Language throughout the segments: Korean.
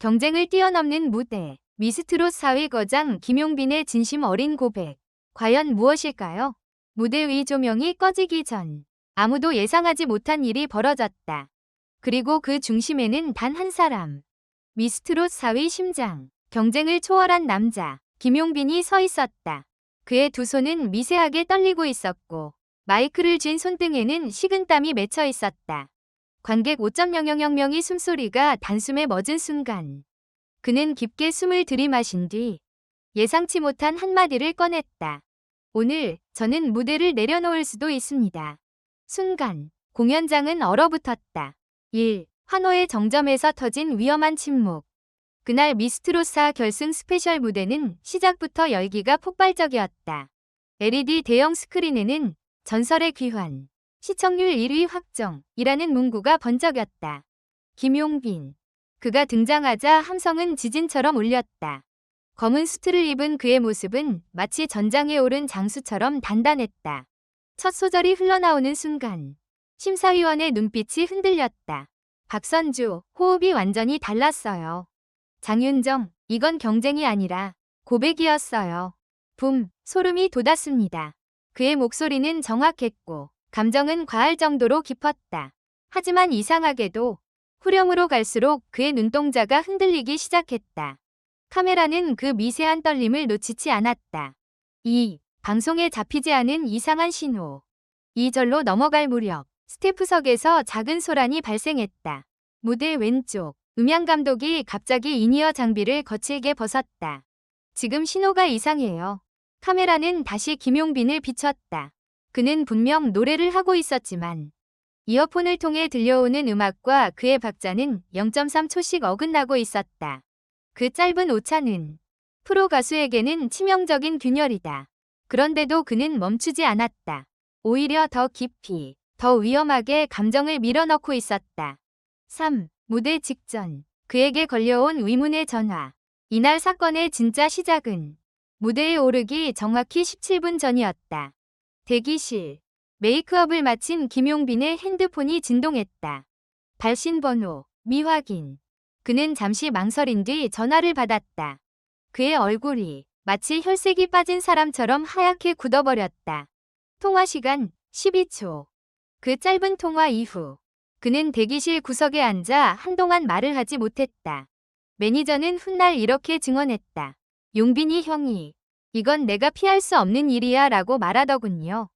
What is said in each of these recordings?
경쟁을 뛰어넘는 무대. 미스트롯 4위 거장 김용빈의 진심 어린 고백. 과연 무엇일까요? 무대 위 조명이 꺼지기 전 아무도 예상하지 못한 일이 벌어졌다. 그리고 그 중심에는 단 한 사람. 미스트롯 4위 심장. 경쟁을 초월한 남자 김용빈이 서 있었다. 그의 두 손은 미세하게 떨리고 있었고 마이크를 쥔 손등에는 식은땀이 맺혀 있었다. 관객 5.000명의 숨소리가 단숨에 멎은 순간 그는 깊게 숨을 들이마신 뒤 예상치 못한 한마디를 꺼냈다. 오늘 저는 무대를 내려놓을 수도 있습니다. 순간 공연장은 얼어붙었다. 1. 환호의 정점에서 터진 위험한 침묵. 그날 미스트롯 4 결승 스페셜 무대는 시작부터 열기가 폭발적이었다. LED 대형 스크린에는 전설의 귀환, 시청률 1위 확정이라는 문구가 번쩍였다. 김용빈. 그가 등장하자 함성은 지진처럼 울렸다. 검은 수트를 입은 그의 모습은 마치 전장에 오른 장수처럼 단단했다. 첫 소절이 흘러나오는 순간 심사위원의 눈빛이 흔들렸다. 박선주, 호흡이 완전히 달랐어요. 장윤정, 이건 경쟁이 아니라 고백이었어요. 붐, 소름이 돋았습니다. 그의 목소리는 정확했고 감정은 과할 정도로 깊었다. 하지만 이상하게도 후렴으로 갈수록 그의 눈동자가 흔들리기 시작했다. 카메라는 그 미세한 떨림을 놓치지 않았다. 이 방송에 잡히지 않은 이상한 신호. 2절로 넘어갈 무렵 스태프석에서 작은 소란이 발생했다. 무대 왼쪽 음향 감독이 갑자기 인이어 장비를 거칠게 벗었다. 지금 신호가 이상해요. 카메라는 다시 김용빈을 비췄다. 그는 분명 노래를 하고 있었지만 이어폰을 통해 들려오는 음악과 그의 박자는 0.3초씩 어긋나고 있었다. 그 짧은 오차는 프로 가수에게는 치명적인 균열이다. 그런데도 그는 멈추지 않았다. 오히려 더 깊이, 더 위험하게 감정을 밀어넣고 있었다. 3. 무대 직전 그에게 걸려온 위문의 전화. 이날 사건의 진짜 시작은 무대에 오르기 정확히 17분 전이었다. 대기실. 메이크업을 마친 김용빈의 핸드폰이 진동했다. 발신 번호 미확인. 그는 잠시 망설인 뒤 전화를 받았다. 그의 얼굴이 마치 혈색이 빠진 사람처럼 하얗게 굳어버렸다. 통화 시간 12초. 그 짧은 통화 이후 그는 대기실 구석에 앉아 한동안 말을 하지 못했다. 매니저는 훗날 이렇게 증언했다. 용빈이 형이 이건 내가 피할 수 없는 일이야 라고 말하더군요.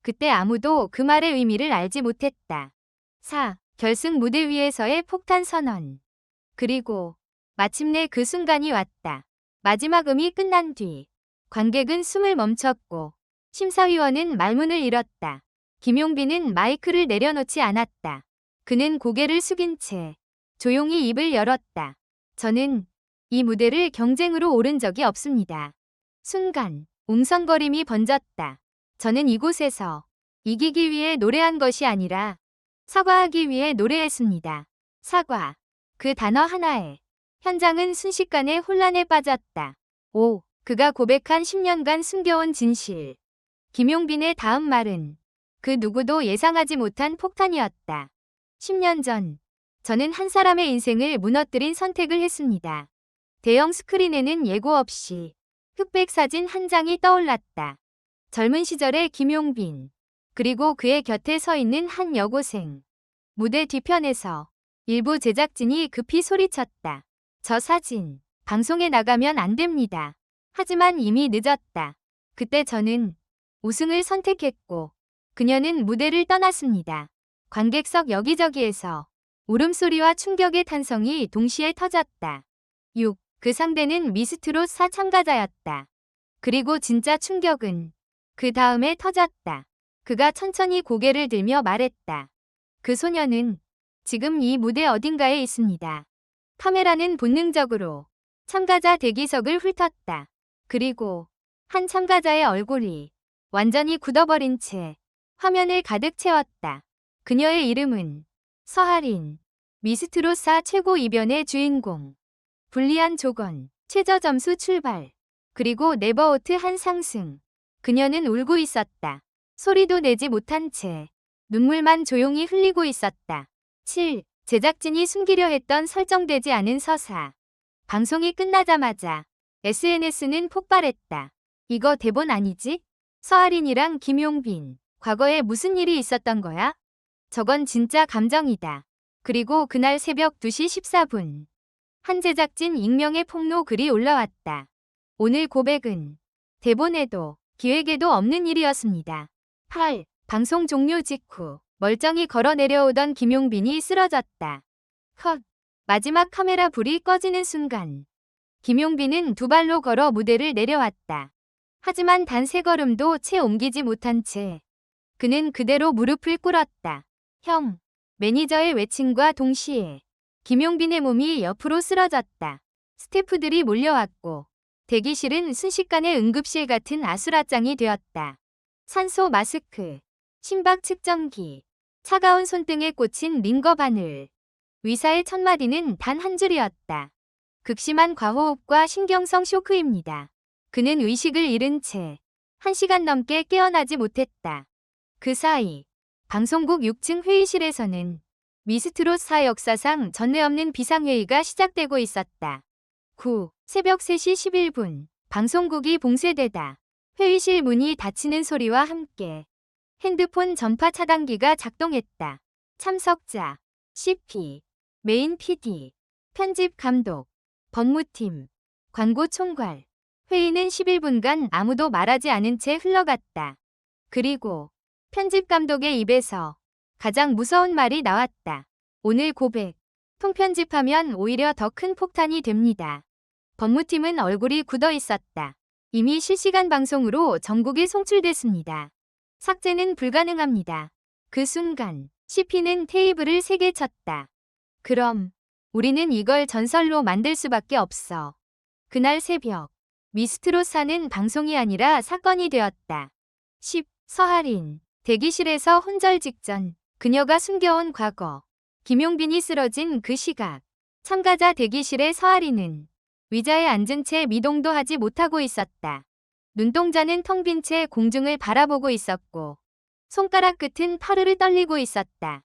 그때 아무도 그 말의 의미를 알지 못했다. 4. 결승 무대 위에서의 폭탄 선언. 그리고 마침내 그 순간이 왔다. 마지막 음이 끝난 뒤 관객은 숨을 멈췄고 심사위원은 말문을 잃었다. 김용빈은 마이크를 내려놓지 않았다. 그는 고개를 숙인 채 조용히 입을 열었다. 저는 이 무대를 경쟁으로 오른 적이 없습니다. 순간 웅성거림이 번졌다. 저는 이곳에서 이기기 위해 노래한 것이 아니라 사과하기 위해 노래했습니다. 사과. 그 단어 하나에 현장은 순식간에 혼란에 빠졌다. 5. 그가 고백한 10년간 숨겨온 진실. 김용빈의 다음 말은 그 누구도 예상하지 못한 폭탄이었다. 10년 전 저는 한 사람의 인생을 무너뜨린 선택을 했습니다. 대형 스크린에는 예고 없이 흑백 사진 한 장이 떠올랐다. 젊은 시절의 김용빈, 그리고 그의 곁에 서 있는 한 여고생. 무대 뒤편에서 일부 제작진이 급히 소리쳤다. 저 사진, 방송에 나가면 안 됩니다. 하지만 이미 늦었다. 그때 저는 우승을 선택했고 그녀는 무대를 떠났습니다. 관객석 여기저기에서 울음소리와 충격의 탄성이 동시에 터졌다. 6. 그 상대는 미스트롯 4 참가자였다. 그리고 진짜 충격은 그 다음에 터졌다. 그가 천천히 고개를 들며 말했다. 그 소녀는 지금 이 무대 어딘가에 있습니다. 카메라는 본능적으로 참가자 대기석을 훑었다. 그리고 한 참가자의 얼굴이 완전히 굳어버린 채 화면을 가득 채웠다. 그녀의 이름은 서하린. 미스트롯 4 최고 이변의 주인공. 불리한 조건, 최저 점수 출발. 그리고 네버오트 한 상승. 그녀는 울고 있었다. 소리도 내지 못한 채 눈물만 조용히 흘리고 있었다. 7. 제작진이 숨기려 했던 설정되지 않은 서사. 방송이 끝나자마자 SNS는 폭발했다. 이거 대본 아니지? 서아린이랑 김용빈. 과거에 무슨 일이 있었던 거야? 저건 진짜 감정이다. 그리고 그날 새벽 2시 14분. 한 제작진 익명의 폭로 글이 올라왔다. 오늘 고백은 대본에도 기획에도 없는 일이었습니다. 8. 방송 종료 직후 멀쩡히 걸어 내려오던 김용빈이 쓰러졌다. 컷. 마지막 카메라 불이 꺼지는 순간 김용빈은 두 발로 걸어 무대를 내려왔다. 하지만 단 세 걸음도 채 옮기지 못한 채 그는 그대로 무릎을 꿇었다. 형. 매니저의 외침과 동시에 김용빈의 몸이 옆으로 쓰러졌다. 스태프들이 몰려왔고 대기실은 순식간에 응급실 같은 아수라장이 되었다. 산소 마스크, 심박 측정기, 차가운 손등에 꽂힌 링거 바늘. 의사의 첫 마디는 단 한 줄이었다. 극심한 과호흡과 신경성 쇼크입니다. 그는 의식을 잃은 채 1시간 넘게 깨어나지 못했다. 그 사이 방송국 6층 회의실에서는 미스트롯4 역사상 전례 없는 비상회의가 시작되고 있었다. 9. 새벽 3시 11분 방송국이 봉쇄되다 회의실 문이 닫히는 소리와 함께 핸드폰 전파 차단기가 작동했다. 참석자, CP, 메인 PD, 편집 감독, 법무팀, 광고 총괄. 회의는 11분간 아무도 말하지 않은 채 흘러갔다. 그리고 편집 감독의 입에서 가장 무서운 말이 나왔다. 오늘 고백. 통편집하면 오히려 더 큰 폭탄이 됩니다. 법무팀은 얼굴이 굳어 있었다. 이미 실시간 방송으로 전국에 송출됐습니다. 삭제는 불가능합니다. 그 순간 CP는 테이블을 3개 쳤다. 그럼 우리는 이걸 전설로 만들 수밖에 없어. 그날 새벽 미스트롯4는 방송이 아니라 사건이 되었다. 10. 서아린. 대기실에서 혼절 직전 그녀가 숨겨온 과거. 김용빈이 쓰러진 그 시각. 참가자 대기실의 서아린은 의자에 앉은 채 미동도 하지 못하고 있었다. 눈동자는 텅 빈 채 공중을 바라보고 있었고 손가락 끝은 파르르 떨리고 있었다.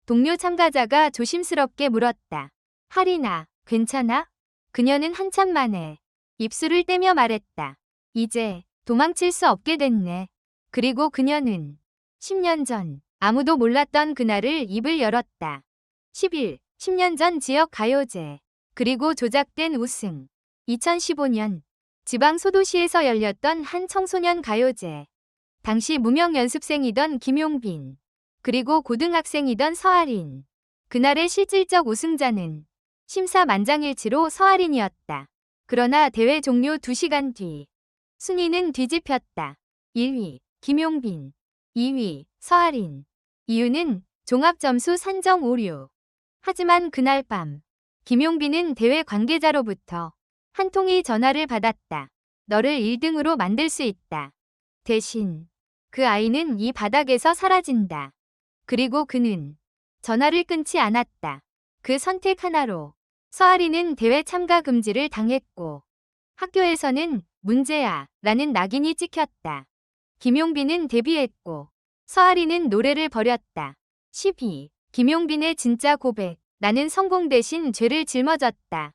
동료 참가자가 조심스럽게 물었다. 하린아, 괜찮아? 그녀는 한참 만에 입술을 떼며 말했다. 이제 도망칠 수 없게 됐네. 그리고 그녀는 10년 전 아무도 몰랐던 그날을 입을 열었다. 11. 10년 전 지역 가요제. 그리고 조작된 우승. 2015년 지방 소도시에서 열렸던 한 청소년 가요제. 당시 무명 연습생이던 김용빈. 그리고 고등학생이던 서아린. 그날의 실질적 우승자는 심사만장일치로 서아린이었다. 그러나 대회 종료 2시간 뒤 순위는 뒤집혔다. 1위 김용빈, 2위 서아린. 이유는 종합점수 산정 오류. 하지만 그날 밤 김용빈은 대회 관계자로부터 한 통의 전화를 받았다. 너를 1등으로 만들 수 있다. 대신 그 아이는 이 바닥에서 사라진다. 그리고 그는 전화를 끊지 않았다. 그 선택 하나로 서아린은 대회 참가 금지를 당했고 학교에서는 문제야 라는 낙인이 찍혔다. 김용빈은 데뷔했고 서아린은 노래를 버렸다. 12. 김용빈의 진짜 고백. 나는 성공 대신 죄를 짊어졌다.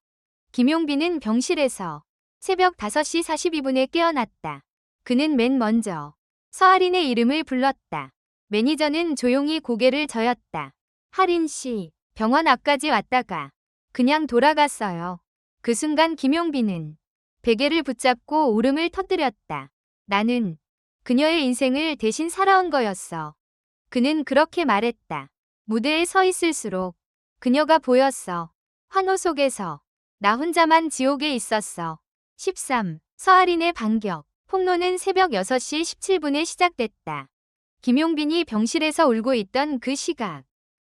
김용빈은 병실에서 새벽 5시 42분에 깨어났다. 그는 맨 먼저 서아린의 이름을 불렀다. 매니저는 조용히 고개를 저었다. 하린 씨, 병원 앞까지 왔다가 그냥 돌아갔어요. 그 순간 김용빈은 베개를 붙잡고 울음을 터뜨렸다. 나는 그녀의 인생을 대신 살아온 거였어. 그는 그렇게 말했다. 무대에 서 있을수록 그녀가 보였어. 환호 속에서 나 혼자만 지옥에 있었어. 13. 서아린의 반격. 폭로는 새벽 6시 17분에 시작됐다. 김용빈이 병실에서 울고 있던 그 시각.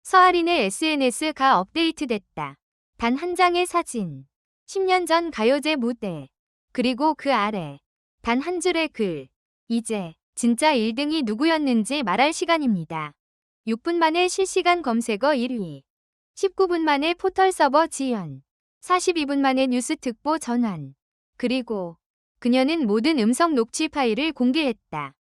서아린의 SNS가 업데이트됐다. 단 한 장의 사진. 10년 전 가요제 무대. 그리고 그 아래 단 한 줄의 글. 이제 진짜 1등이 누구였는지 말할 시간입니다. 6분 만에 실시간 검색어 1위. 19분 만에 포털 서버 지연. 42분 만에 뉴스 특보 전환. 그리고 그녀는 모든 음성 녹취 파일을 공개했다.